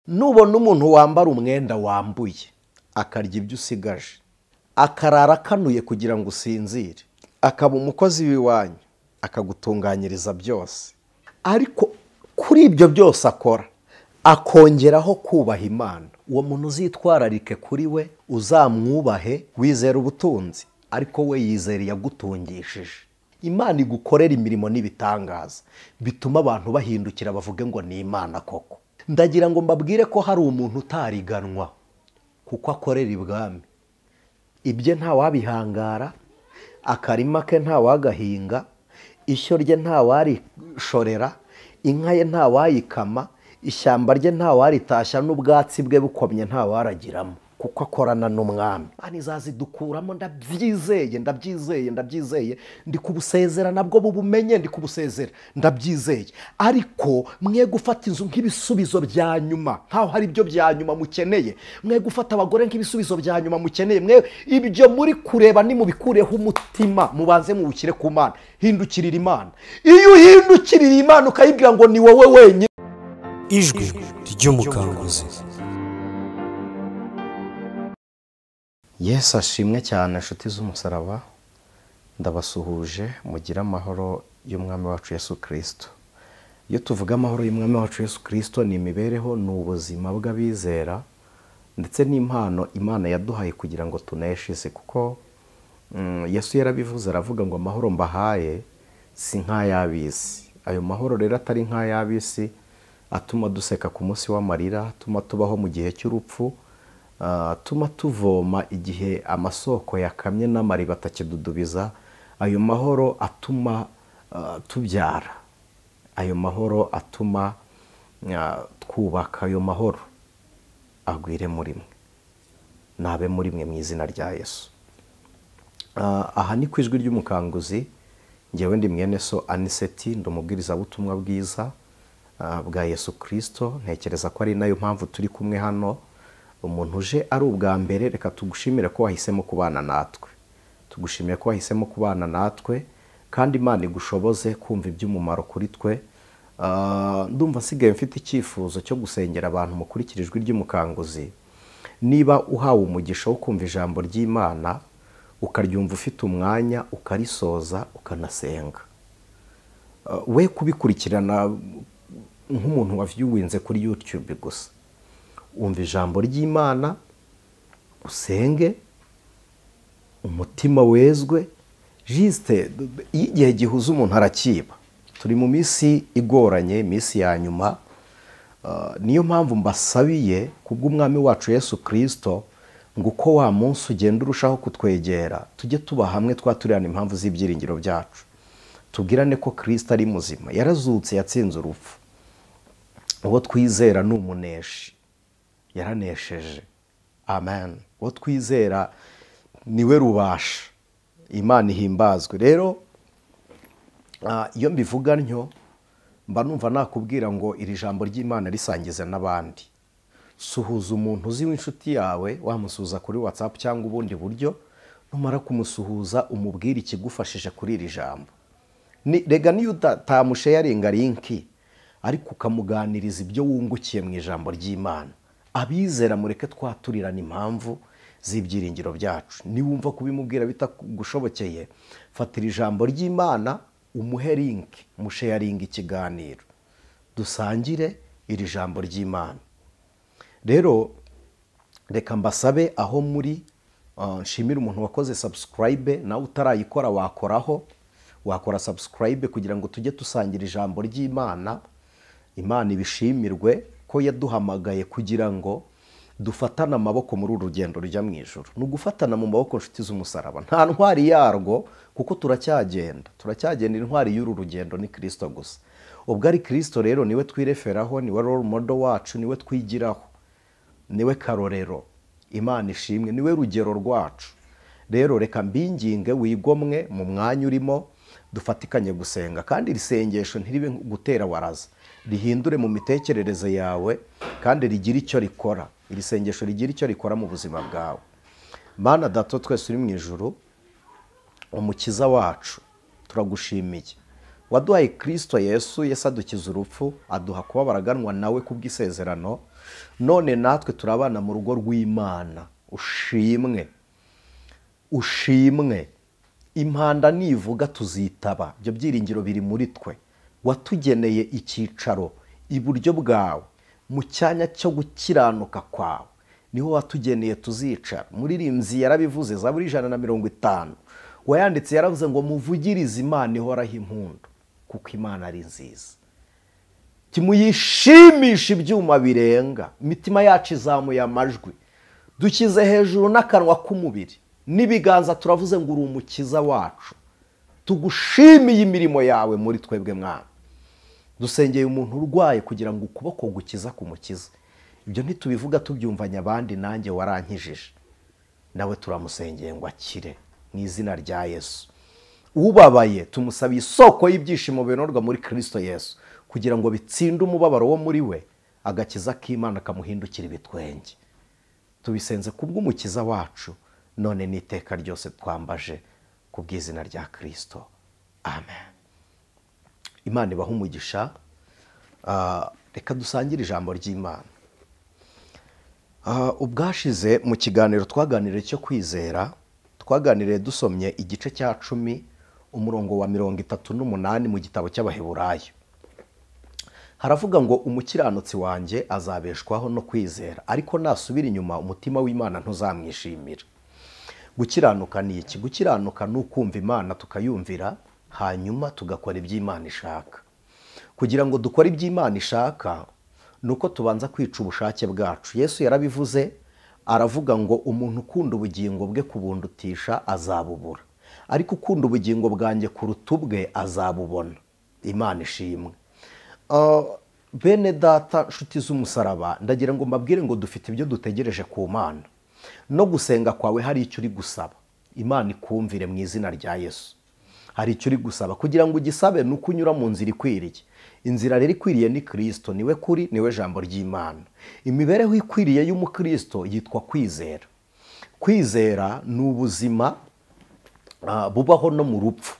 nubona umuntu wambara umwenda wambuye akarya ibyo usigaje, akarara akanuye kugira ngo usinzire, akaba umukozi w'iwanyu, akagutunganyiriza byose, ariko kuri ibyo byose akora akongeraho kubaha Imana, uwo muntu uzitwararike kuri we, uzamwubahe, wizera ubutunzi, ariko we yizera yagutungishije. Imana igukorera imirimo n'ibitangaza bituma abantu bahindukira bavuge ngo ni Imana koko. Ndagira ngo mbabwire ko hari umuntu utariganwa kuko akorera ibwami, ibye nta wabihangara, akarima ke nta wagahinga, ishyo rye nta warishorera, inka ye nta wayikama, ishyamba rye nta waritashya, n'ubwatsi bwe bukomye nta waragiramo, kuko akorana n'umwami. Izazidukuramo, ndabyizeye, ndi kubusezera nabwo bubumenye, ndi kubusezera, ndabyizeye. Ariko mwe gufata inzu nk'ibisubizo bya nyuma, nkaho hari ibyo bya nyuma mukeneye, mwe gufata abagore nk'ibisubizo bya nyuma mukeneye, mwe ibyo muri kureba nimubikureho umutima, mubanze muwushyire ku Mana, hindukirira Imana. Iyo uhindukirira Imana ukayibwira ngo ni wowe wenyine. Ijwi ry'umukanguzi. Yesu ashimwe cyane, inshuti z'umusaraba, ndabasuhuje, mugire amahoro y'umwami wacu Yesu Kristo. Iyo tuvuga amahoro y'umwami wacu Yesu Kristo, ni imibereho, ni ubuzima bw'abizera, ndetse n'impano Imana yaduhaye kugira ngo tuneshe isi, kuko Yesu yarabivuze, aravuga ngo amahoro mbahaye si nk'ay'ab'isi. Ayo mahoro rero atari nk'ay'ab'isi atuma duseka ku munsi w'amarira, atuma tubaho mu gihe cy'urupfu, atuma tuvoma igihe amasoko yakamye n'amariba atakidudubiza. Ayo mahoro atuma tubyara, ayo mahoro atuma twubaka. Ayo mahoro agwire muri mwe, nabe muri mwe mu izina rya Yesu. Aha ni ku Ijwi ry'umukanguzi, ngewe ndi mwene so Aniseti, ndi umubwirizabutumwa bwiza bwa Yesu Kristo. Ntekereza ko ari nayo mpamvu turi kumwe hano. Umuntu uje ari ubwa mbere, reka tugushimire ko wahisemo kubana natwe, tugushimiye ko wahisemo kubana natwe, kandi Imana igushoboze kumva iby'umumaro kuri twe. Ndumva nsigaye mfite icyifuzo cyo gusengera abantu mukurikira Ijwi ry'umukanguzi. Niba uhawe umugisha wo kumva ijambo ry'Imana, ukaryumva ufite umwanya, ukarisoza, ukanasenga, we kubikurikirana nk'umuntu wavyuwinze kuri YouTube gusa. Umva ijambo ry'Imana, usenge, umutima wezwe. Juste igihe gihuza umuntu arakiba. Turi mu minsi igoranye, minsi ya nyuma. Niyo mpamvu mbasabiye kubw'umwami wacu Yesu Kristo ngo uko wa munsi ugenda urushaho kutwegera, tujye tuba hamwe, twaturana impamvu z'ibyiringiro byacu, tubwirane ko Kristo ari muzima, yarazutse, yatsinze urupfu. Uwo twizera ni umuneshi, yaranesheje. Amen. Uwo twizera niwe rubasha. Imana ihimbazwe. Rero iyo mbivuga ntyo, mba numva nakubwira ngo iri jambo ry'Imana risangize n'abandi. Suhuza umuntu uzi w'inshuti yawe, wamusuhuza kuri WhatsApp cyangwa ubundi buryo. Numara kumusuhuza, umubwire ikigufashije kuri iri jambo. Rega niyo utamusharinga linki, ariko ukamuganiriza ibyo wungukiye mu ijambo ry'Imana. Abizera mureke twaturirana impamvu z'ibyiringiro byacu. Niwumva kubimubwira bitagushobokeye, fatira ijambo ry'Imana, umuhe linki, musharinga ikiganiro, dusangire iri jambo ry'Imana. Rero reka mbasabe aho muri, nshimira umuntu wakoze subscribe, nawe utarayikora wakoraho, wakora subscribe kugira ngo tujye dusangira ijambo ry'Imana. Imana ibishimirwe ko yaduhamagaye kugira ngo dufatane amaboko muri uru rugendo rujya mu ijuru. Ni ugufatana mu maboko, nshuti z'umusaraba. Nta ntwari yarwo, kuko turacyagenda. Intwari y'uru rugendo ni Kristo gusa. Ubwo ari Kristo rero niwe twireferaho, niwe role model wacu, niwe twigiraho, niwe karorero. Imana ishimwe, niwe rugero rwacu. Rero reka mbinginge wigomwe mu mwanya urimo, dufatikanye gusenga. Kandi iri sengesho ntiribe gutera waraza, rihindure mu mitekerereze yawe, kandi rigira icyo rikora. Iri sengesho rigira icyo rikora mu buzima bwawe. Mana Data twese uri mu ijuru, umukiza wacu, turagushimiye. Waduhaye Kristo Yesu, adukiza urupfu, aduha kuba baraganwa nawe kubw'isezerano, none natwe turabana mu rugo rw'Imana. Ushimwe impanda nivuga tuzitaba. Ibyo byiringiro biri muri twe. Watugeneye icyicaro iburyo bwawe mu cyanya cyo gukiranuka kwawe, niho watugeneye tuzicara. Muririmbyi yarabivuze, Zaburi 150 wayanditse yaravuze ngo muvugirize Imana ihoraho impundu kuko Imana ari nziza. Timuyishimisha ibyuma birenga, imitima yacu izamuye amajwi, dukize hejuru n'akanwa k'umubiri n'ibiganza turavuze ngo uri umukiza wacu. Tugushimiye imirimo yawe muri twebwe Mwana. Dusengeye umuntu urwaye kugira ngo ukuboko gukiza kumukiza. Ibyo ntitubivuga tubyumvanye abandi, nanjye warankijije. Nawe turamusengeye ngo akire mu izina rya Yesu. Ubabaye tumusabiye isoko y'ibyishimo binorwa muri Kristo Yesu, kugira ngo bitsinde umubabaro wo muri we, agakiza k'Imana kamuhindukira ibitwenge. Tubisenze kubw'umukiza wacu, none n'iteka ryose twambaje kubw'izina rya Kristo. Amen. Imana ibaha umugisha. Reka dusangire ijambo ry'Imana. Ubwashize mu kiganiro twaganiriye cyo kwizera, twaganiriye dusomye igice cya 10 umurongo wa 38 mu gitabo cy'Abaheburayo. Haravuga ngo umukiranutsi wanjye azabeshwaho no kwizera, ariko nasubira inyuma umutima w'Imana ntuzamwishimira. Gukiranuka ni iki? Gukiranuka ni ukumva Imana tukayumvira, hanyuma tugakora iby'Imana ishaka. Kugira ngo dukore iby'Imana ishaka, nuko tubanza kwica ubushake bwacu. Yesu yarabivuze, aravuga ngo umuntu ukunda ubugingo bwe kubundutisha azabubura, ariko ukunda ubugingo bwanjye kuruta ubwe azabubona. Imana ishimwe. Bene data nshuti z'umusaraba, ndagira ngo mbabwire ngo dufite ibyo dutegereje ku Mana. No gusenga kwawe hari icyo uri gusaba, Imana ikumvire mu izina rya Yesu. Hari icyo uri gusaba kugira ngo ugisabe, nuko unyura mu nzira ikwiriye. Inzira rero ikwiriye ni Kristo, niwe kuri, niwe jambo ry'Imana. Imibereho ikwiriye y'umukristo yitwa kwizera. Kwizera ni ubuzima bubaho no mu rupfu.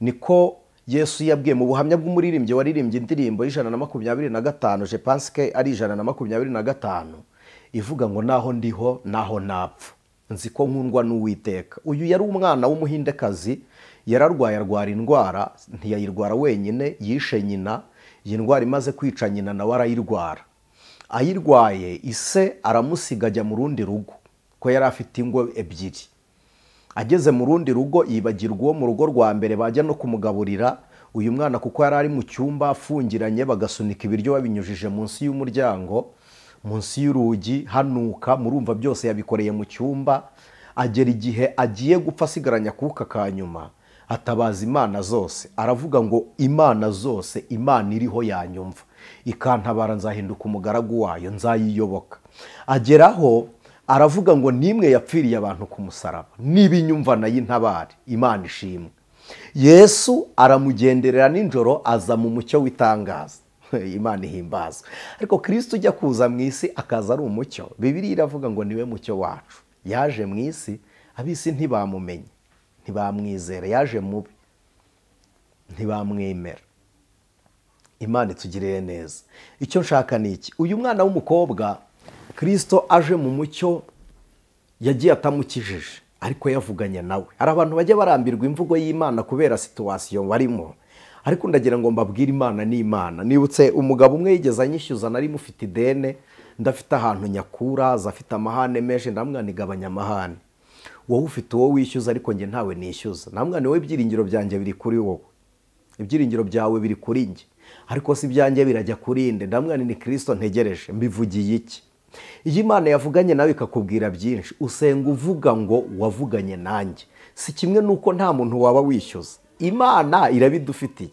Niko Yesu yabwiye mu buhamya bw'umuririmbyi waririmbye indirimbo y'125, je pense que ari 125, ivuga ngo naho ndiho naho napfa nzi ko nkundwa n'Uwiteka. Uyu yari umwana w'umuhindekazi, yararwaye arwara indwara, ntiyayirwara wenyine, yishe nyina. Iyi ndwara imaze kwica nyina nawe arayirwara. Ayirwaye ise aramusiga ajya mu rundi rugo, ko yari afite ingo ebyiri. Ageze mu rundi rugo yibagirwa uwo mu rugo rwa mbere bajya no kumugaburira. Uyu mwana kuko yari ari mu cyumba afungiranye, bagasunika ibiryo babinyujije munsi y'umuryango, munsi y'urugi hanuka. Murumva byose yabikoreye mu cyumba. Agera igihe agiye gupfa asigaranya akuka ka nyuma, atabaza Imana zose, aravuga ngo Imana zose, Imana iriho yanyumva ikantabara, nzahinduka umugaragu wayo, nzayiyoboka. Ageraho aravuga ngo nimwe yapfiriye abantu ku musaraba, nibinyumva nayo intabare. Imana ishimwe. Yesu aramugenderera ninjoro, aza mu mucyo w'itangaza. Imana ihimbaza. Ariko Kristo ujya kuza mu isi akaza ari umucyo. Bibiliya iravuga ngo niwe mucyo wacu. Yaje mu isi, abisi ntibamumenye, ntibamwizera. Yaje mubi, ntibamwemera. Imana itugirire neza. Icyo nshaka ni iki? Uyu mwana w'umukobwa Kristo aje mu mucyo, yagiye atamukijije, ariko yavuganye nawe. Hari abantu bajya barambirwa imvugo y'Imana kubera situation barimo, ariko ndagira ngo mbabwire Imana ni Imana. Nibutse umugabo umwe yigeze anyishyuza, nari mufite idene, ndafite ahantu nyakura, azafite amahane menshi, ndamwanigabanya amahane. Wowe ufite uwo wishyuza, ariko nge ntawe nishyuza. Namwana wowe ibyiringiro byanjye biri kuri wowe, ibyiringiro byawe biri kuri nge, ariko si byanjye birajya kuri nde. Ndamwana ni Kristo ntegereje. Mbivugiye iki? Iyo Imana yavuganye nawe ikakubwira byinshi, usenga uvuga ngo wavuganye nanjye. Si kimwe nuko nta muntu waba wishyuza. Imana irabidufitiye,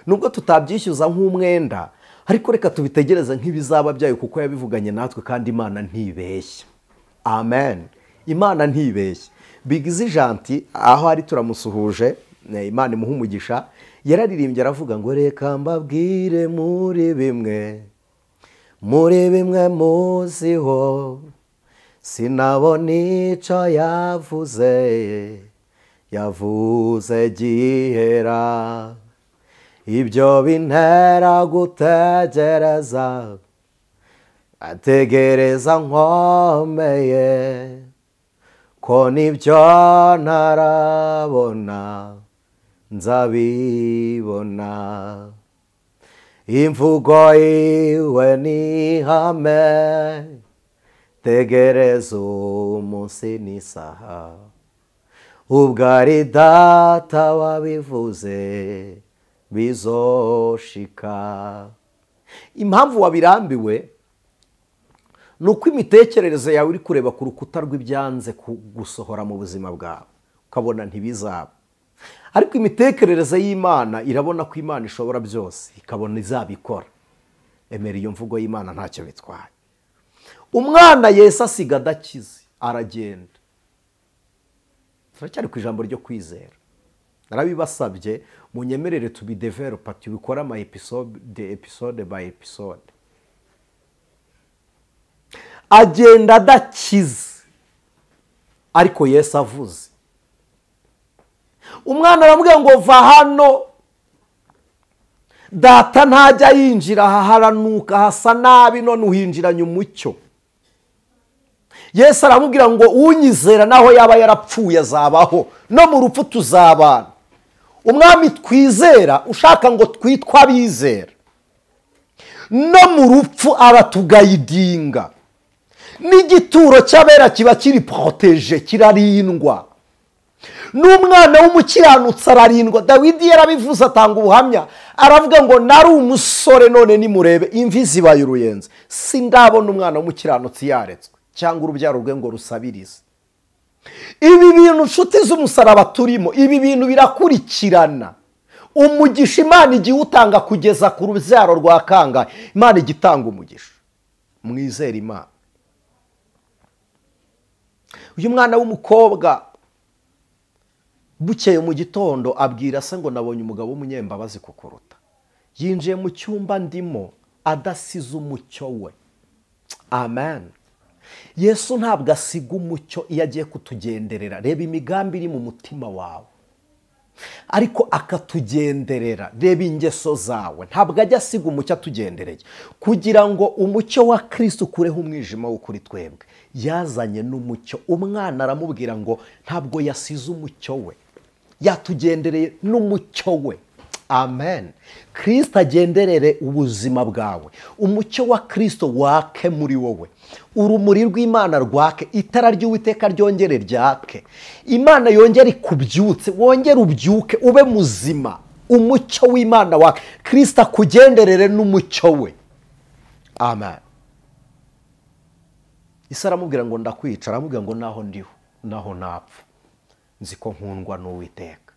nubwo tutabyishyuza nk'umwenda, ariko reka tubitegereze nk'ibizaba byayo, kuko yabivuganye natwe, kandi Imana ntibeshya. Amen. Imana ntibeshya. Bigize Janti aho ari turamusuhuje, Imana imuha umugisha, yararirimbye aravuga ngo reka mbabwire muri bimwe muziho, sinabona icyo yavuze gihera, ibyo bintera gutegereza ategereza nkomeye ko nibyo ntarabona nzabibona. Imvugo iwe ni ihame, tegereza umunsi n'isaha, ubwo ari data wabivuze bizoshika. Impamvu wabirambiwe ni uko imitekerereze yawe iri kureba ku rukuta rw'ibyanze gusohora mu buzima bwawe, ukabona ntibizaba. Ariko imitekerereze y'Imana irabona ko Imana ishobora byose, ikabona izabikora. Emera iyo mvugo y'Imana ntacyo bitwaye. Umwana Yesu asiga adakize, aragenda. Turacyari ku ijambo ryo kwizera. Narabibasabye munyemerere tubidevelopa, tubikora ama episode by episode. Agenda adakize, ariko Yesu avuze. Umwana aramubwira ngo va hano, data ntajya yinjira aha haranuka hasa nabi, none uhinjiranye umucyo. Yesu aramubwira ngo unyizera naho yaba yarapfuye azabaho, no mu rupfu tuzabana. Umwami twizera ushaka ngo twitwa abizera, no mu rupfu aratugayidinga. N'igituro cy'abera kiba kiri protege, kirarindwa. N'umwana w'umukiranutsi ararindwa. Dawidi yarabivuze atanga ubuhamya, aravuga ngo nari umusore none nimurebe imvi zibaye uruyenzi, sindabona umwana w'umukiranutsi yaretswe cyangwa urubyaro rwe ngo rusabirize. Ibi bintu nshuti z'umusaraba turimo, ibi bintu birakurikirana. Umugisha Imana igihe utanga kugeza ku rubyaro rwa kangahe, Imana igitanga umugisha. Mwizere Imana. Uyu mwana w'umukobwa bukeye mu gitondo abwira se ngo nabonye umugabo w'umunyembabazi kukuruta. Yinjiye mu cyumba ndimo adasize umucyo we. Amen. Yesu ntabwo asiga umucyo iyo agiye kutugenderera. Reba imigambi iri mu mutima wawe, ariko akatugenderera. Reba ingeso zawe, ntabwo ajya asiga umucyo atugendereye. Kugira ngo umucyo wa Kristo ukureho umwijima wo kuri twebwe, yazanye n'umucyo. Umwana aramubwira ngo ntabwo yasize umucyo we, yatugendereye n'umucyo we. Amen. Kristo agenderere ubuzima bwawe. Umucyo wa Kristo wake muri wowe. Urumuri rw'Imana rwake, itara ry'Uwiteka ryongere ryake. Imana yongere ikubyutse, wongere ubyuke ube muzima. Umucyo w'Imana wake, Kristo akugenderere n'umucyo we. Amen. Isa aramubwira ngo ndakwica, aramubwira ngo naho ndiho naho napfa nzi ko nkundwa n'Uwiteka,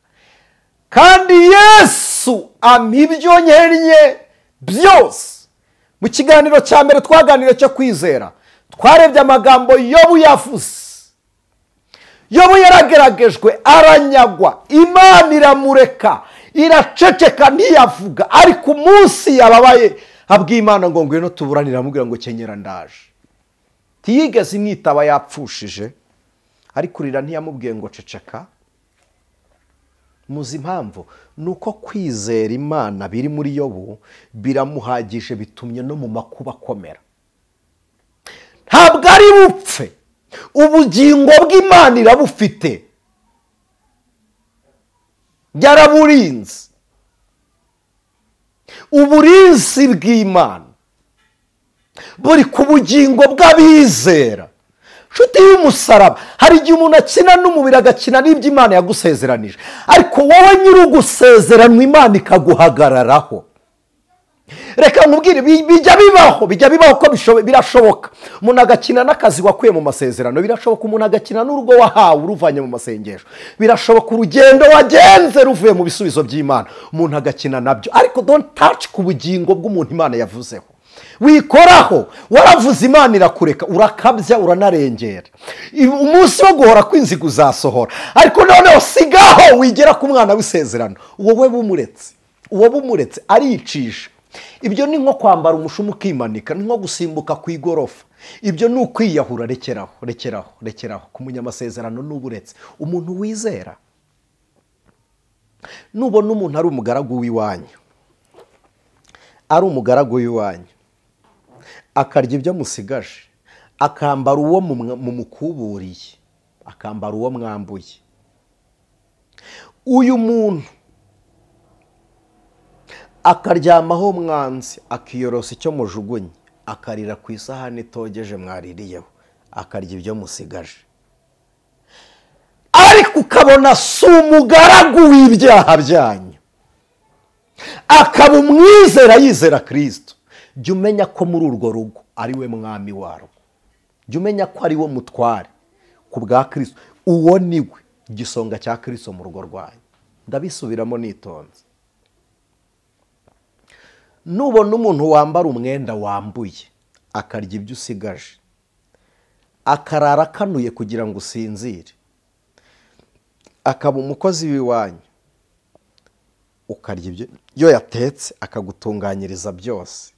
kandi Yesu ampa ibyo nkennye byose. Mu kiganiro cya mbere twaganiriye cyo kwizera, twarebye amagambo Yobu yavuze. Yobu yarageragejwe, aranyagwa, Imana iramureka, iraceceka ntiyavuga. Ariko umunsi yababaye abwiye Imana ngo ngwino tuburanire, aramubwira ngo kenyera ndaje. Ntiyigeze imwitaba yapfushije, ariko urira ntiyamubwiye ngo ceceka. Muzi impamvu? Nuko kwizera Imana biri muri Yobu biramuhagije, bitumye no mu makuba akomera. Ntabwo ari bupfe, ubugingo bw'Imana irabufite, byaraburinze. Uburinzi bw'Imana buri ku bugingo bw'abizera. Nshuti y'umusaraba, hari igihe umuntu akina n'umubiri agakina n'ibyo Imana yagusezeranije, ariko wowe nyiri ugusezeranwa Imana ikaguhagararaho. Reka nkubwire, bijya bibaho ko birashoboka. Umuntu agakina n'akazi wakuye mu masezerano, birashoboka. Umuntu agakina n'urugo wahawe uruvanye mu masengesho, birashoboka. Urugendo wagenze ruvuye mu bisubizo by'Imana, umuntu agakina nabyo. Ariko don't touch ku bugingo bw'umuntu Imana yavuzeho. Wikoraho, waravuze Imana irakureka, urakabya, uranarengera. Umunsi wo guhora kw'inziga uzasohora, ariko noneho sigaho wigera ku mwana w'isezerano. Wowe bumuretse, uwo bumuretse aricisha. Ibyo ni nko kwambara umushumi ukimanika, ni nko gusimbuka ku igorofa. Ibyo ni ukwiyahura. Rekeraho. Ku munyamasezerano n'uburetse. Umuntu wizera, nubona umuntu ari umugaragu w'iwanyu, akarya ibyo musigaje, akambara uwo mumukuburiye, akambara uwo mwambuye. Uyu muntu akaryamaho mwanzi, akiyorosa icyo mujugunye, akarira ku isahani itogeje mwaririyeho, akarya ibyo musigaje, ariko ukabona si umugaragu w'ibyaha byanyu, akaba umwizera yizera Kristo. Jya umenya ko muri urwo rugo ari we mwami warwo, jya umenya ko ari we mutware ku bwa Kristo. Uwo ni we igisonga cya Kristo mu rugo rwanyu. Ndabisubiramo nitonze. Nubona umuntu wambara umwenda wambuye, akarya ibyo usigaje, akarara akanuye kugira ngo usinzire, akaba umukozi w'iwanyu, ukarya ibyo yatetse akagutunganyiriza byose,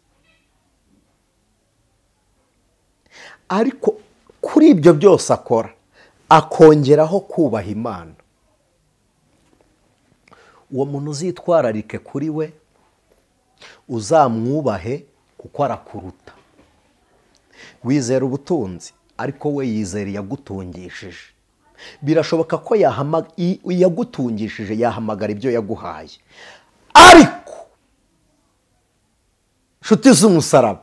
ariko kuri ibyo byose akora akongeraho kubaha Imana, uwo muntu uzitwararike kuri we, uzamwubahe kuko arakuruta. Wizera ubutunzi ariko we yizera yagutungishije. Birashoboka ko yagutungishije yahamagara ibyo yaguhaye, ariko nshuti z'umusaraba,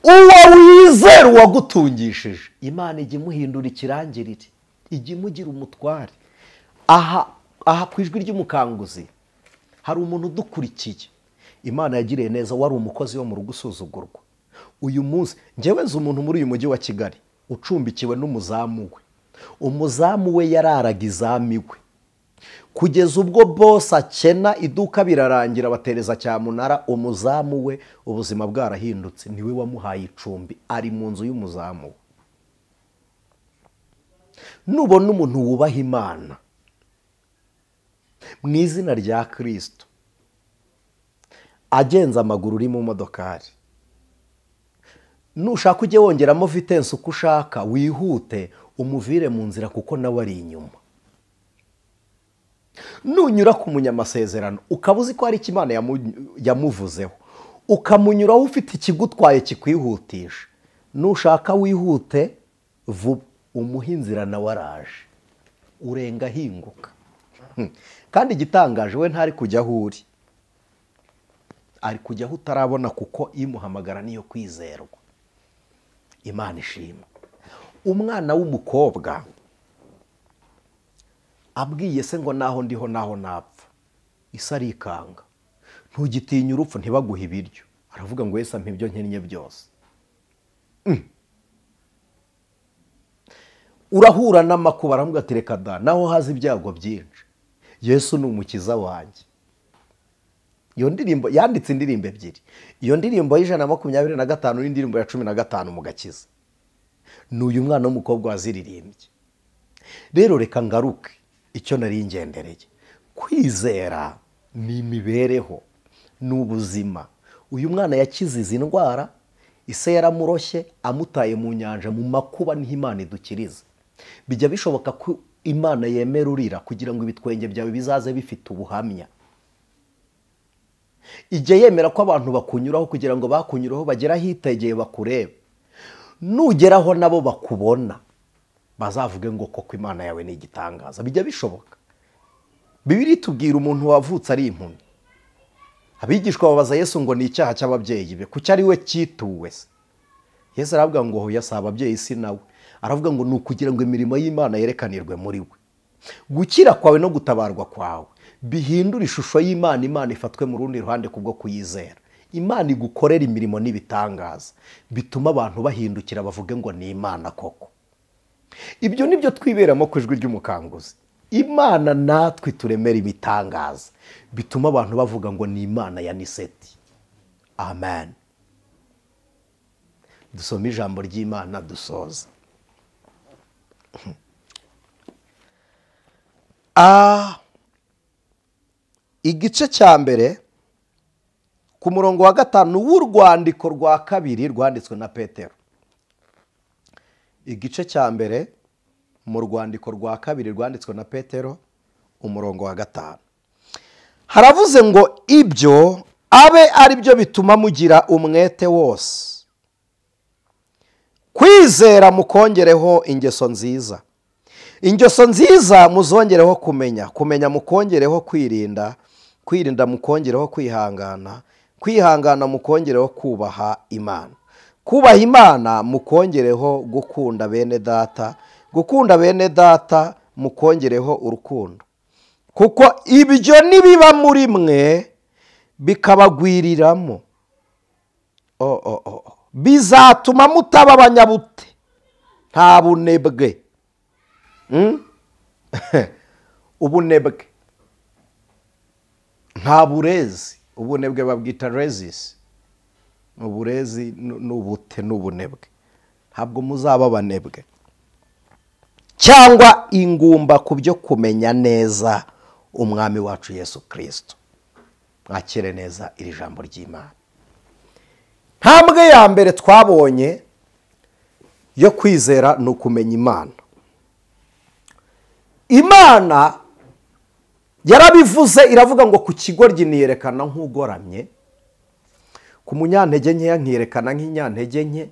uwo wizera uwagutungishije, Imana ijya imuhindura ikirangirire, ijya imugira umutware. Aha ku ijwi ry'umukanguzi hari umuntu udukurikiye, Imana yagiriye neza, wari umukozi wo mu rugo usuzugurwa. Uyu munsi njyewe nzi umuntu muri uyu mujyi wa Kigali ucumbikiwe n'umuzamu we. Umuzamu we yararaga izami we, kugeza ubwo boss akena, iduka birarangira, batereza cyamunara. Umuzamu we ubuzima bwarahindutse, niwe wamuhaye icumbi, ari mu nzu y'umuzamu we. Nubona umuntu wubaha Imana mu izina rya Kristo, agenza amaguru uri mu modokari, nushaka ujye wongeramo vitesse uko ushaka, wihute umuvire mu nzira kuko nawe ari inyuma. Nunyura ku munyamasezerano ukaba uzi ko hari icyo Imana yamuvuzeho, ukamunyuraho ufite ikigutwaye kikwihutisha, nushaka wihute vuba, umuha inzira nawe araje, urenga hinguka. Kandi igitangaje, we ntari kujya aho uri, ari kujya aho utarabona, kuko imuhamagara niyo kwizerwa. Imana ishimwe. Umwana w'umukobwa abwiye se ngo naho ndiho naho napfa, ise arikanga, ntugitinya urupfu ntibaguhe ibiryo. Aravuga ngo Yesu ampa ibyo nkennye byose. Urahura n'amakuba, aravuga ati reka da, naho haza ibyago byinshi, Yesu ni umukiza wanjye. Iyo ndirimbo yanditse indirimbo ebyiri, iyo ndirimbo y'125 n'indirimbo ya 15 mu Gakiza. N'uyu mwana w'umukobwa waziririmbye. Rero reka ngaruke icyo nari ngendereye. Kwizera ni imibereho, n'ubuzima. Uyu mwana yakize izi ndwara, ise yaramuroshye amutaye mu nyanja, mu makuba niho Imana idukiriza. Bijya bishoboka ko Imana yemera urira kugira ngo ibitwenge byawe bizaze bifite ubuhamya. Ijya yemera ko abantu bakunyuraho kugira ngo bakunyuraho bagera hitegeye bakurebe. Nugeraho nabo bakubona, bazavuge ngo koko Imana yawe ni igitangaza. Bijya bishoboka. Bibiri tubwira umuntu wavutse ari impumyi. Abigishwa babaza Yesu ngo ni icyaha cy'ababyeyi be, kuki ari we cyituwe se? Yesu aravuga ngo hoya si ababyeyi si nawe. Aravuga ngo ni ukugira ngo imirimo y'Imana yerekanirwe muri we. Gukira kwawe no gutabarwa kwawe bihindura ishusho y'Imana, Imana ifatwe mu rundi ruhande kubwo kuyizera. Imana igukorera imirimo n'ibitangaza bituma abantu bahindukira bavuge ngo ni Imana koko. Ibyo nibyo twiberamo ku ijwi ry'umukanguzi. Imana natwe turemera ibitangaza bituma abantu bavuga ngo ni Imana ya Niseti. Amen. Dusome ijambo ry'Imana dusoza. Igice cya mbere ku murongo wa 5 w'urwandiko rwa kabiri rwanditswe na Petero. Igice cya mbere mu rwandiko rwa kabiri rwanditswe na Petero, umurongo wa 5. Haravuze ngo ibyo abe ari byo bituma mugira umwete wose kwizera mukongereho ingeso nziza, ingeso nziza muzongereho kumenya, kumenya mukongereho kwirinda, kwirinda mukongereho kwihangana, kwihangana mukongereho kubaha Imana, kubaha Imana mukongereho gukunda bene data, gukunda bene data mukongereho urukundo, kuko ibyo nibiba muri mwe bikabagwiriramo bizatuma mutaba abanyabute, nta bunebwe. Ubunebwe nta burezi, ubunebwe babwita rezisi, uburezi n'ubute n'ubunebwe, ntabwo muzaba abanebwe cyangwa ingumba ku byo kumenya neza umwami wacu Yesu Kristo. Mwakire neza iri jambo ry'Imana. Ntambwe ya mbere twabonye yo kwizera ni ukumenya Imana. Imana yarabivuze, iravuga ngo ku kigoryi niyerekana nk'ugoramye, ku munyantege nkeya nkiyerekana nk'inyantege nke,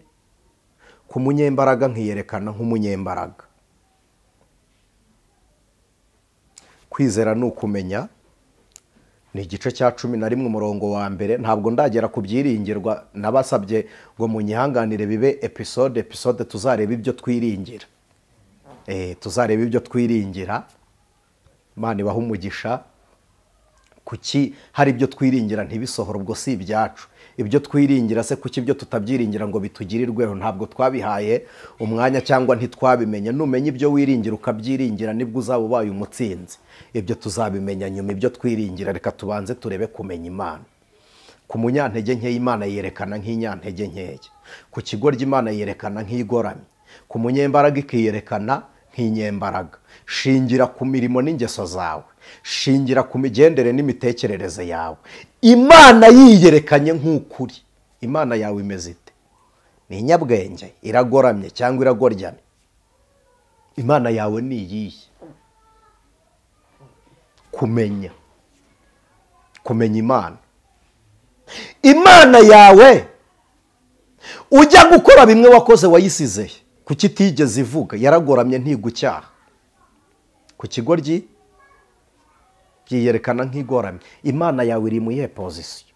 ku munyembaraga nkiyerekana nk'umunyembaraga. Kwizera ni ukumenya, ni igice cya 11 umurongo wa mbere. Ntabwo ndagera ku byiringirwa, nabasabye ngo munyihanganire bibe episode tuzareba ibyo twiringira. Tuzareba ibyo twiringira. Imana ibaha umugisha. Kuki hari ibyo twiringira ntibisohora, ubwo si ibyacu. Ibyo twiringira se kuki ibyo tutabyiringira ngo bitugirirweho? Ntabwo twabihaye umwanya cyangwa ntitwabimenye. Numenya ibyo wiringira ukabyiringira nibwo uzaba ubaye umutsinzi. Ibyo tuzabimenya nyuma. Ibyo twiringira reka tubanze turebe kumenya Imana. Ku munyantege nke Imana yerekana nk'inyantege nkeya, ku kigoryi Imana yerekana nk'igoramye, ku munyembaraga ikiyerekana nk'inyembaraga. Shingira ku mirimo n'ingeso zawe, shingira ku migendere n'imitekerereze yawe. Imana yiyerekanye nk'ukuri. Imana yawe imeze ite? Ni inyabwenge, iragoramye cyangwa iragoryamye? Imana yawe ni iyihe? Kumenya Imana. Imana yawe ujya gukora bimwe wakoze wayisize, kuki itigeze ivuga? Yaragoramye ntigucyaha. Ku kigoryi byiyerekana nk'igoramye. Imana yawe iri mu iyihe pozisiyo?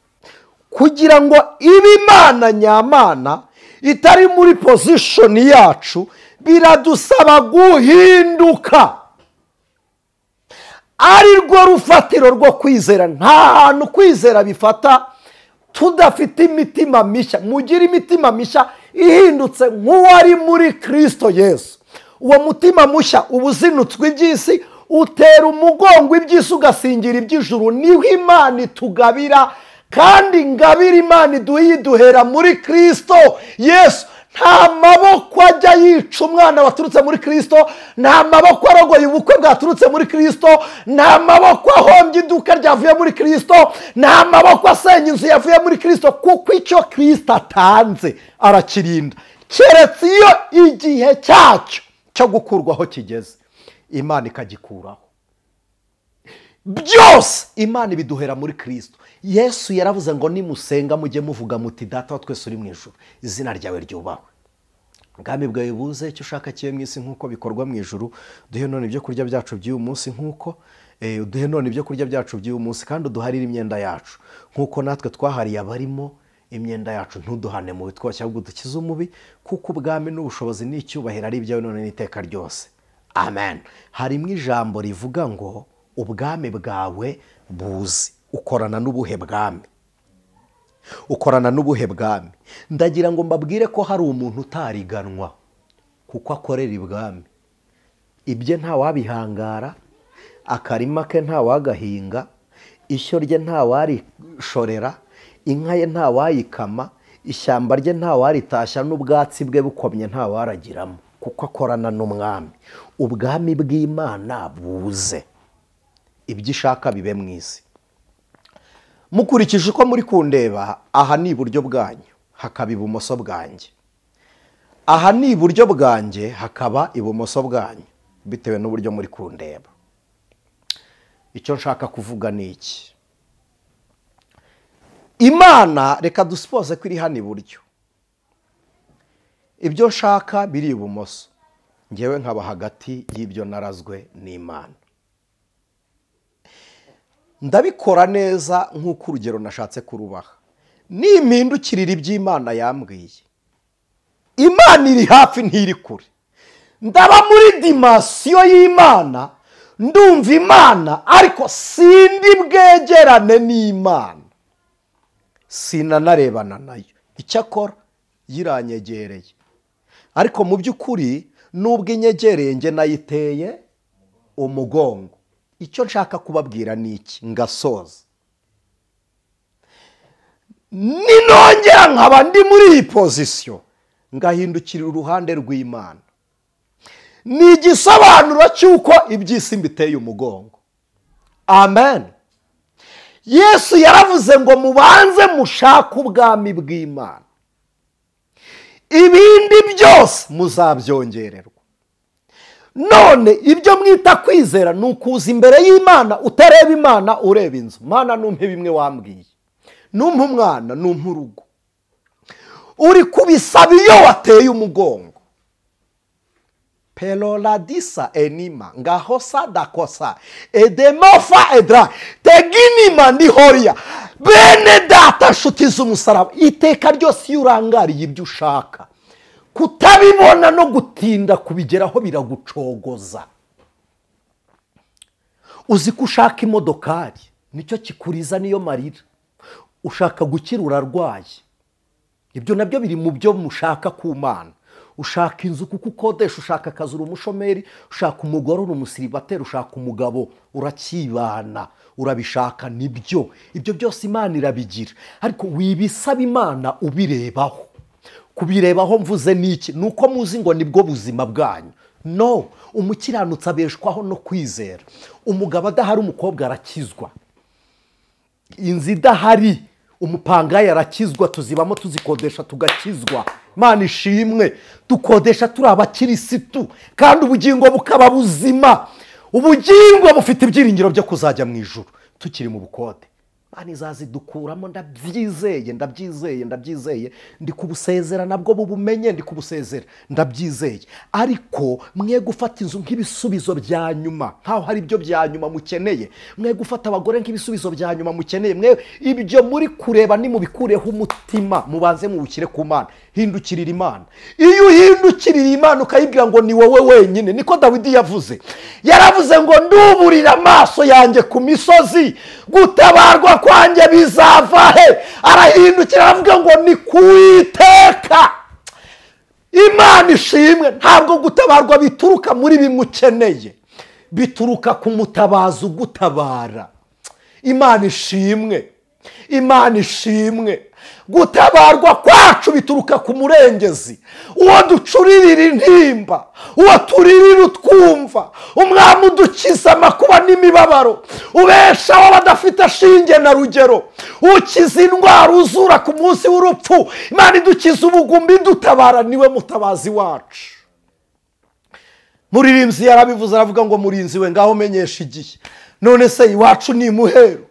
Kugira ngo ibe Imana nyamana itari muri pozishoni yacu, biradusaba guhinduka. Ari rwo rufatiro rwo kwizera. Nta hantu kwizera bifata tudafite imitima mishya. Mugire imitima mishya ihindutse nk'uwari muri Kristo Yesu. Uwo mutima mushya uba uzinutswe iby'isi, utera umugongo iby'isi ugasingira iby'ijuru. Niho Imana itugabira, kandi ingabire Imana iduhera muri Kristo Yesu. Nta maboko ajya yica umwana waturutse muri Kristo, nta maboko arogoye ubukwe bwaturutse muri Kristo, nta maboko ahombye iduka ryavuye muri Kristo, nta maboko asenya inzu yavuye muri Kristo, kuko icyo Kristo atanze arakirinda. Keretse iyo igihe cyacyo cyo gukurwaho kigeze, Imana ikagikuraho. Byose Imana ibiduhera muri Kristo Yesu. Yaravuze ngo nimusenga mujye muvuga muti Data wa twese uri mu ijuru, izina ryawe ryubahwe, ubwami bwawe buze, icyo ushaka kibe mu isi nk'uko bikorwa mu ijuru. Duhe none ibyo kurya byacu by'uyu munsi nk'uko duhe none ibyo kurya byacu by'uyu munsi, kandi uduharire imyenda yacu nk'uko natwe twahariye abarimo imyenda yacu. Ntuduhane mu bitwoshya, ahubwo dukize umubi, kuko ubwami n'ubushobozi n'icyubahiro ari ibyawe none n'iteka ryose. Amen. Harimo ijambo rivuga ngo ubwami bwawe buzi. Ukorana n'ubuhe bwami? Ukorana n'ubuhe bwami? Ndagira ngo mbabwire ko hari umuntu utariganwa, kuko akorera ibwami. Ibye nta wabihangara, akarima ke nta wagahinga, ishyo rye nta warishorera, inka ye nta wayikama, ishyamba rye nta waritashya, n'ubwatsi bwe bukomye nta waragiramo, kuko akorana n'umwami. Ubwami bw'Imana buze, ibyo ishaka bibe mu isi. Mukurikije uko muri kundeba, aha ni iburyo bwanyu hakaba ibumoso bwanjye, aha ni iburyo bwanjye hakaba ibumoso bwanyu, bitewe n'uburyo muri kundeba. Icyo nshaka kuvuga ni iki? Imana, reka dusipoze ko iri hano iburyo. ibyo nshaka biri ibumoso, ngewe nkaba hagati y'ibyo narazwe n'Imana. Ndabikora neza nk'uko urugero nashatse kurubaha. Nimpindukirira iby'Imana yambwiye, Imana iri hafi ntiri kure, ndaba muri dimensiyo y'Imana, ndumva Imana ariko sindi bwegerane n'Imana, sinanarebana nayo. Icyakora yiranyegereye, ariko mu by'ukuri nubwo inyegereye nge nayiteye umugongo. Icyo nshaka kubabwira ni iki, ngasoza. Ninongera nkaba ndi muri iyi pozisiyo, ngahindukirira uruhande rw'Imana, ni igisobanuro cy'uko iby'isi mbiteye umugongo. Amen. Yesu yaravuze ngo mubanze mushake ubwami bw'Imana, ibindi byose muzabyongererwa. None ibyo mwita kwizera ni ukuza imbere y'Imana utareba Imana, ureba inzu. Mana numpe bimwe wambwiye, numpe umwana, numpe urugo. Uri kubisaba iyo wateye umugongo. Peloladisa enima ngahosa dakosa edemofa edra teginima ndihoria. Bene data nshuti z'umusaraba, iteka ryose iyo urangariye ibyo ushaka, kutabibona no gutinda kubigeraho biragucogoza. Uzi ko ushaka imodokari, nicyo kikuriza niyo marira. Ushaka gukira urarwaye, ibyo nabyo biri mu byo mushaka ku Mana. Ushaka inzu kuko ukodesha, ushaka akazi uri umushomeri, ushaka umugore uri umusiribateri, ushaka umugabo urakibana, urabishaka. Nibyo, ibyo byose Imana irabigira, ariko wibisaba Imana ubirebaho. Kubirebaho mvuze niki? Nuko muzi ngo nibwo buzima bwanyu. No, umukiranutsi abeshwaho no kwizera. Umugabo adahari umukobwa arakizwa, inzu idahari umupangayi arakizwa, tuzibamo tuzikodesha tugakizwa. Imana ishimwe, dukodesha turi abakirisitu kandi ubugingo bukaba buzima. Ubugingo bufite ibyiringiro byo kuzajya mu ijuru tukiri mu bukode. Imana izazidukuramo, ndabyizeye, ndabyizeye, ndabyizeye. Ndi kubusezera nabwo bubumenye, ndi kubusezera, ndabyizeye. Ariko mwe gufata inzu nk'ibisubizo bya nyuma, nkaho hari ibyo bya nyuma mukeneye. Mwe gufata abagore nk'ibisubizo bya nyuma mukeneye. Mwe ibyo muri kureba ni mubikureho umutima, mubanze mubukire ku Mana. Hindukirira Imana. Iyo uhindukirira Imana ukayibwira ngo ni wowe wenyine, niko Dawidi yavuze. Yaravuze ngo nduburira amaso yanjye ku misozi, gutabarwa kwanjye bizava he? Arahindukira aravuga ngo ni ku Uwiteka. Imana ishimwe. Ntabwo gutabarwa bituruka muri bimukeneye, bituruka ku mutabazi ugutabara. Imana ishimwe, Imana ishimwe. Gutabarwa kwacu bituruka ku murengezi, uwo ducuririra intimba, uwo turirira utwumva, umwami udukiza amakuba n'imibabaro, ubeshaho abadafite shinge na rugero, ukiza indwara, uzura ku munsi w'urupfu. Imana idukiza ubugumbi, dutabara, niwe mutabazi wacu. Muririmbyi yarabivuze, aravuga ngo murinzi we ngaho menyesha igihe. None se iwacu ni muhero.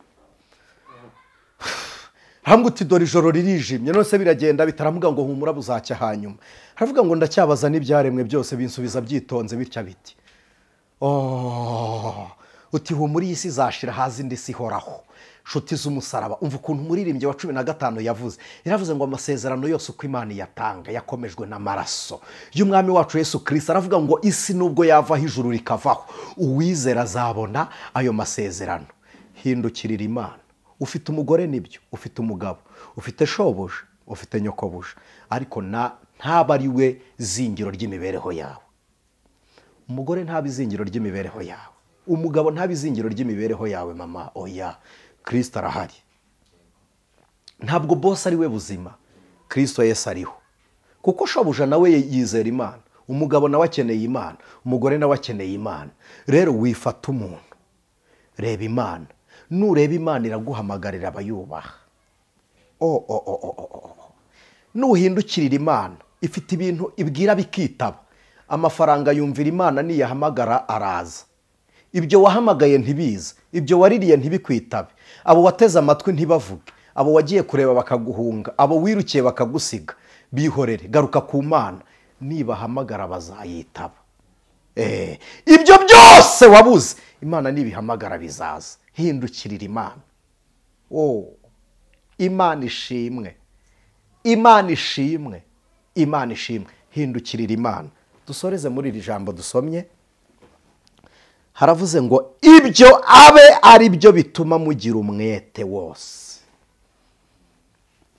Hamwe uti dore ijoro ririjimye, none se biragenda bitaramuga ngo humura buzacya hanyuma. Haravuga ngo ndacyabaza n'ibyaremwe byose binsubiza byitonze bitya biti. Uti humura iyi si izashira, hazi indi si ihoraho. Nshuti z'umusaraba, umva ukuntu umuririmbyi wa 15 yavuze. Yaravuze ngo amasezerano yose uko Imana yatanga yakomejwe n'amaraso y'umwami wacu Yesu Kristo. Aravuga ngo isi nubwo yavaho ijuru rikavaho, uwizera azabona ayo masezerano. Hindukirira Imana. Ufite umugore nibyo, ufite umugabo, ufite shobuja, ufite nyokobuja, ariko ntaba ari we zingiro ry'imibereho yawe. Umugore ntaba izingiro ry'imibereho yawe, umugabo ntaba izingiro ry'imibereho yawe. Mama, oya, Kristo arahari. Ntabwo boss ari we buzima, Kristo Yesu ariho. Kuko shobuja nawe yizera Imana, umugabo nawe akeneye Imana, umugore nawe akeneye Imana. Rero wifata umuntu, reba Imana. Nureba Imana iraguhamagarira abayubaha. Nuhindukirira Imana, ifite ibintu ibwira bikitaba. Amafaranga yumvira Imana, niyahamagara araza. Ibyo wahamagaye ntibiza, ibyo waririye ntibikwitabe, abo wateze amatwi ntibavuge, abo wagiye kureba bakaguhunga, abo wirukiye bakagusiga. Bihorere, garuka ku Mana. nibahamagara bazayitaba. Ibyo byose wabuze Imana nibihamagara bizaza. Hindukirira Imana. Imana ishimwe, Imana ishimwe, Imana ishimwe. Hindukirira Imana. Dusoreze muri iri jambo dusomye, haravuze ngo ibyo abe ari byo bituma mugira umwete wose.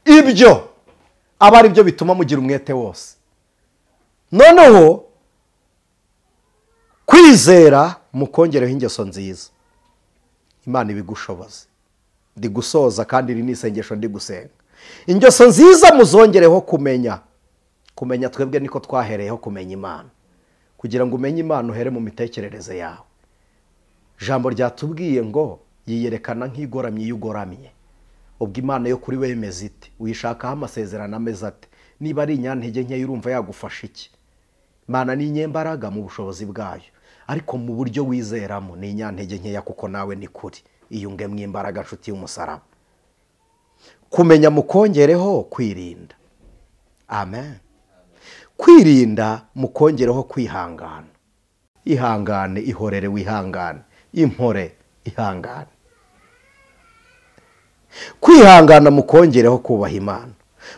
Ibyo aba ari byo bituma mugira umwete wose. Noneho kwizera mukongereho ingeso nziza. Imana ibigushoboze. Ndi gusoza kandi iri ni isengesho ndi gusenga. Ingeso nziza muzongereho kumenya. Kumenya twebwe niko twahereyeho kumenya Imana. Kugira ngo umenye Imana uhere mu mitekerereze yawe. Jambo ryatubwiye ngo yiyerekana nk'igoramye y'ugoramye. Ubwo Imana yo kuri we imeze ite? Uyishakaho amasezerano ameze ate? Niba ari inyantege nke yurumva yagufasha iki? Imana ni inyembaraga mu bushobozi bwayo, ariko mu buryo wizeramo ni inyantege nkeya, kuko nawe ni kuri. Iyunge mu imbaraga nshuti y'umusaraba. Kumenya mukongereho kwirinda. Amen. Kwirinda mukongereho kwihangana. Ihangane, ihorere wihangane. Impore, ihangane. Kwihangana mukongereho kubaha Imana.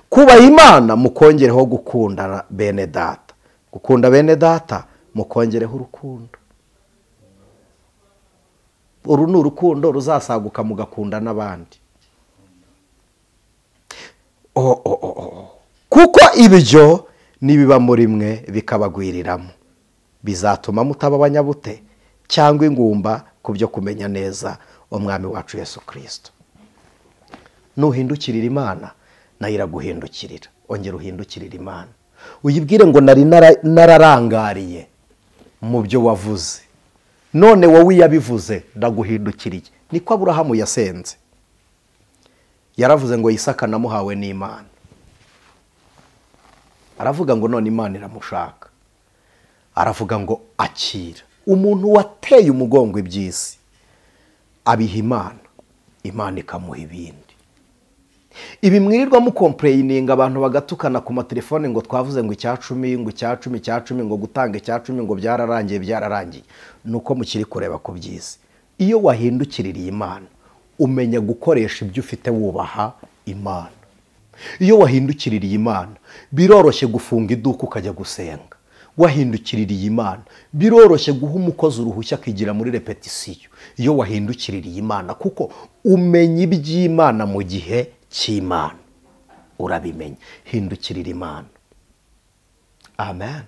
Kubaha Imana mukongereho gukunda bene data. Gukunda bene data mukongereho urukundo. Uru ni urukundo ruzasaguka mugakunda n'abandi. Kuko ibyo nibiba muri mwe bikabagwiriramo, bizatuma mutaba abanyabute cyangwa ingumba ku byo kumenya neza umwami wacu Yesu Kristo. Nuhindukirira Imana nayo iraguhindukirira. Ongera uhindukirira Imana. Uyibwire ngo nari nararangariye mu byo wavuze, none wowe yabivuze ndaguhindukiriye. Niko Aburahamu yasenze. Yaravuze ngo Isaka namuhawe n'Imana. Aravuga ngo none Imana iramushaka. Aravuga ngo akira. Umuntu wateye umugongo iby'isi abiha Imana, Imana ikamuha ibindi. Ibi mwirirwa mu complaining abantu bagatukana ku matelefone ngo twavuze ngo icyacumi ngo icyacumi ngo gutanga icyacumi ngo byararangiye. Nuko mukiri kureba ku by'isi. Iyo wahindukiririye Imana umenya gukoresha ibyo ufite wubaha Imana. Iyo wahindukiririye Imana biroroshye gufunga iduka ukajya gusenga. Wahindukiririye Imana biroroshye guha umukozi uruhushya akigira muri repetition. Iyo wahindukiririye Imana kuko umenya iby'Imana mu gihe cy'Imana urabimenya. Hindukirira Imana. Amen.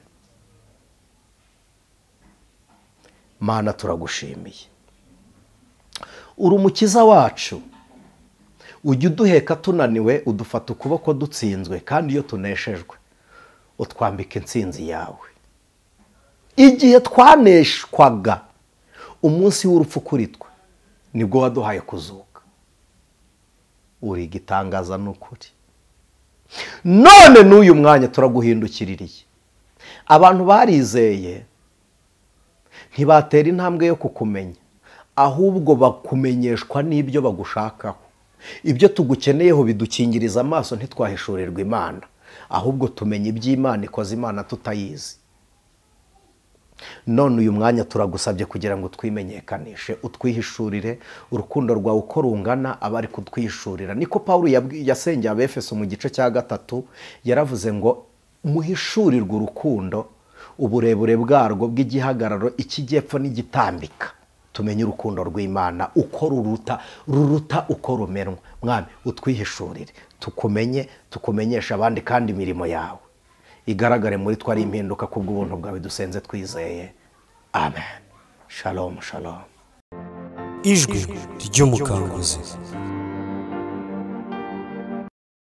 Mana turagushimiye. Uri umukiza wacu. Ujya uduheka tunaniwe, udufata ukuboko dutsinzwe, kandi iyo tuneshejwe utwambika intsinzi yawe. Igihe twaneshwaga umunsi w'urupfu kuri twe nibwo waduhaye kuzuka. Uri igitangaza n'ukuri. None n'uyu mwanya turaguhindukiririye. Abantu barizeye ntibatera intambwe yo kukumenya, ahubwo bakumenyeshwa n'ibyo bagushakaho. Ibyo tugukeneyeho bidukingiriza amaso ntitwahishurirwa Imana, ahubwo tumenya iby'Imana ikoze Imana tutayizi. None uyu mwanya turagusabye kugira ngo twimenyekanishe, utwihishurire urukundo rwawe uko rungana abari kutwihishurira. Niko Pawulo yasengeye Abefeso mu gice cya 3 yaravuze ngo muhishurirwe urukundo, uburebure bwarwo bw'igihagararo, ikijyepfo n'igitambika. Tumenye urukundo rw'Imana uko ruruta uko rumenwa. Mwami utwihishurire, tukumenye, tukumenyesha abandi, kandi imirimo yawe igaragare muri twari impinduka kubw'ubuntu bwawe dusenze twizeye. Amen. Shalom, shalom. Ijwi ry'umukanguzi.